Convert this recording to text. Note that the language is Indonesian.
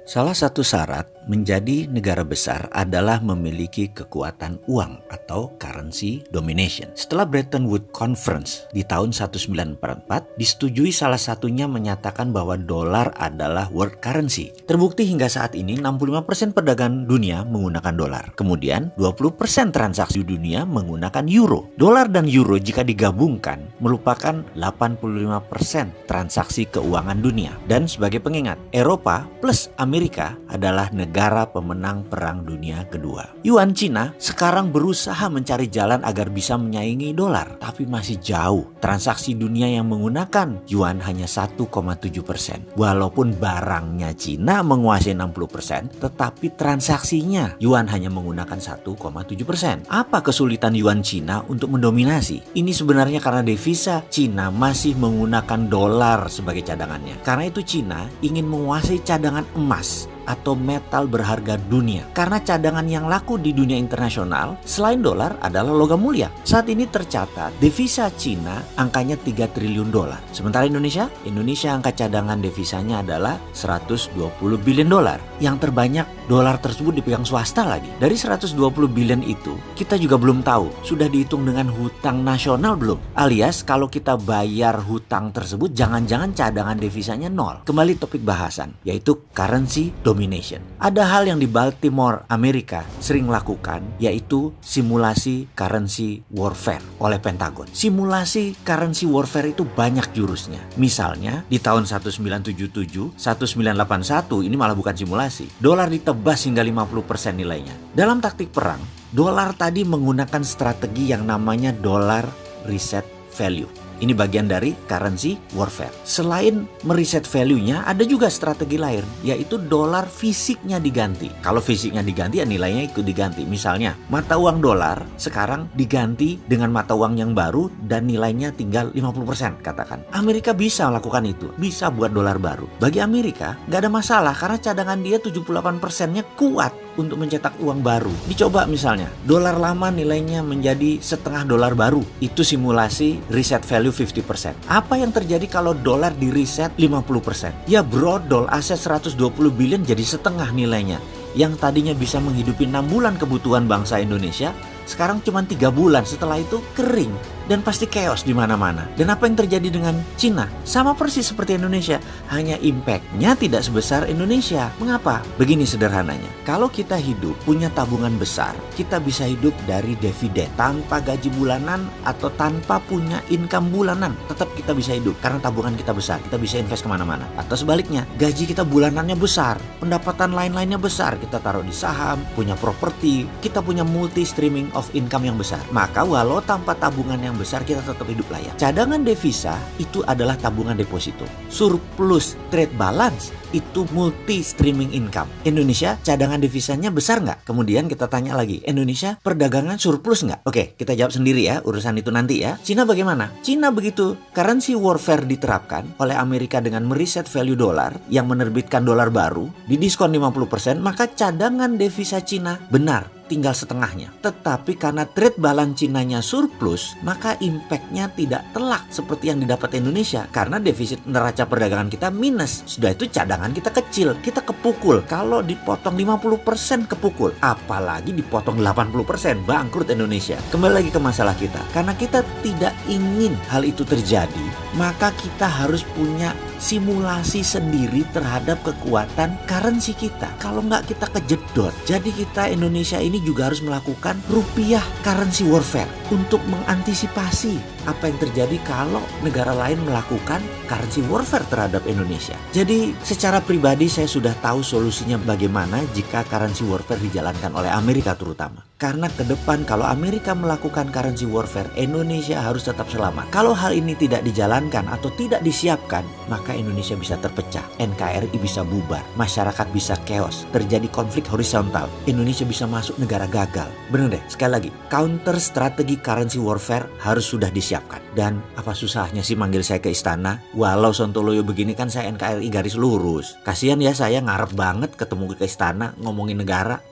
Salah satu syarat menjadi negara besar adalah memiliki kekuatan uang atau currency domination. Setelah Bretton Woods Conference di tahun 1944, disetujui salah satunya menyatakan bahwa dolar adalah world currency. Terbukti hingga saat ini 65% perdagangan dunia menggunakan dolar. Kemudian 20% transaksi dunia menggunakan euro. Dolar dan euro jika digabungkan merupakan 85% transaksi keuangan dunia. Dan sebagai pengingat, Eropa plus Amerika adalah negara pemenang Perang Dunia Kedua. Yuan Cina sekarang berusaha mencari jalan agar bisa menyaingi dolar, tapi masih jauh. Transaksi dunia yang menggunakan yuan hanya 1,7%. Walaupun barangnya Cina menguasai 60%, tetapi transaksinya yuan hanya menggunakan 1,7%. Apa kesulitan yuan Cina untuk mendominasi? Ini sebenarnya karena devisa Cina masih menggunakan dolar sebagai cadangannya. Karena itu Cina ingin menguasai cadangan emas atau metal berharga dunia. Karena cadangan yang laku di dunia internasional selain dolar adalah logam mulia. Saat ini tercatat devisa Cina angkanya 3 triliun dolar. Sementara Indonesia angka cadangan devisanya adalah 120 billion dolar. Yang terbanyak dolar tersebut dipegang swasta lagi. Dari 120 billion itu, kita juga belum tahu sudah dihitung dengan hutang nasional belum. Alias kalau kita bayar hutang tersebut jangan-jangan cadangan devisanya nol. Kembali topik bahasan, yaitu currency domination. Ada hal yang di Baltimore, Amerika sering lakukan, yaitu simulasi currency warfare oleh Pentagon. Simulasi currency warfare itu banyak jurusnya. Misalnya di tahun 1977, 1981 ini malah bukan simulasi. Dolar ditebas hingga 50% nilainya. Dalam taktik perang, dolar tadi menggunakan strategi yang namanya dollar reset value. Ini bagian dari currency warfare. Selain mereset value-nya, ada juga strategi lain, yaitu dolar fisiknya diganti. Kalau fisiknya diganti, ya nilainya ikut diganti. Misalnya, mata uang dolar sekarang diganti dengan mata uang yang baru dan nilainya tinggal 50% katakan. Amerika bisa melakukan itu, bisa buat dolar baru. Bagi Amerika, nggak ada masalah karena cadangan dia 78%-nya kuat untuk mencetak uang baru. Dicoba misalnya, dolar lama nilainya menjadi setengah dolar baru. Itu simulasi reset value 50%. Apa yang terjadi kalau dolar di reset 50%? Ya brodol, aset 120 billion jadi setengah nilainya. Yang tadinya bisa menghidupi 6 bulan kebutuhan bangsa Indonesia, sekarang cuma 3 bulan. Setelah itu kering dan pasti chaos di mana-mana. Dan apa yang terjadi dengan Cina? Sama persis seperti Indonesia, hanya impact-nya tidak sebesar Indonesia. Mengapa? Begini sederhananya. Kalau kita hidup punya tabungan besar, kita bisa hidup dari dividen tanpa gaji bulanan atau tanpa punya income bulanan. Tetap kita bisa hidup karena tabungan kita besar. Kita bisa invest kemana-mana. Atau sebaliknya, gaji kita bulanannya besar, pendapatan lain-lainnya besar. Kita taruh di saham, punya properti, kita punya multi streaming of income yang besar. Maka walau tanpa tabungan yang besar, kita tetap hidup layak. Cadangan devisa itu adalah tabungan deposito. Surplus trade balance itu multi streaming income. Indonesia cadangan devisanya besar nggak? Kemudian kita tanya lagi, Indonesia perdagangan surplus nggak? Oke, kita jawab sendiri ya, urusan itu nanti ya. Cina bagaimana? Cina begitu currency warfare diterapkan oleh Amerika dengan mereset value dolar yang menerbitkan dolar baru, didiskon 50%, maka cadangan devisa Cina benar tinggal setengahnya. Tetapi karena trade balance Cinanya surplus, maka impactnya tidak telak seperti yang didapat Indonesia. Karena defisit neraca perdagangan kita minus. Sudah itu cadangan kita kecil, kita kepukul. Kalau dipotong 50% kepukul, apalagi dipotong 80%, bangkrut Indonesia. Kembali lagi ke masalah kita. Karena kita tidak ingin hal itu terjadi, maka kita harus punya simulasi sendiri terhadap kekuatan currency kita. Kalau nggak, kita kejedot. Jadi kita Indonesia ini juga harus melakukan rupiah currency warfare untuk mengantisipasi apa yang terjadi kalau negara lain melakukan currency warfare terhadap Indonesia. Jadi secara pribadi saya sudah tahu solusinya bagaimana jika currency warfare dijalankan oleh Amerika terutama. Karena ke depan kalau Amerika melakukan currency warfare, Indonesia harus tetap selamat. Kalau hal ini tidak dijalankan atau tidak disiapkan, maka Indonesia bisa terpecah, NKRI bisa bubar, masyarakat bisa chaos, terjadi konflik horizontal, Indonesia bisa masuk negara gagal. Bener deh, sekali lagi, counter strategi currency warfare harus sudah disiapkan. Dan apa susahnya sih manggil saya ke istana? Walau Sontoloyo begini kan saya NKRI garis lurus. Kasihan ya, saya ngarep banget ketemu ke istana ngomongin negara.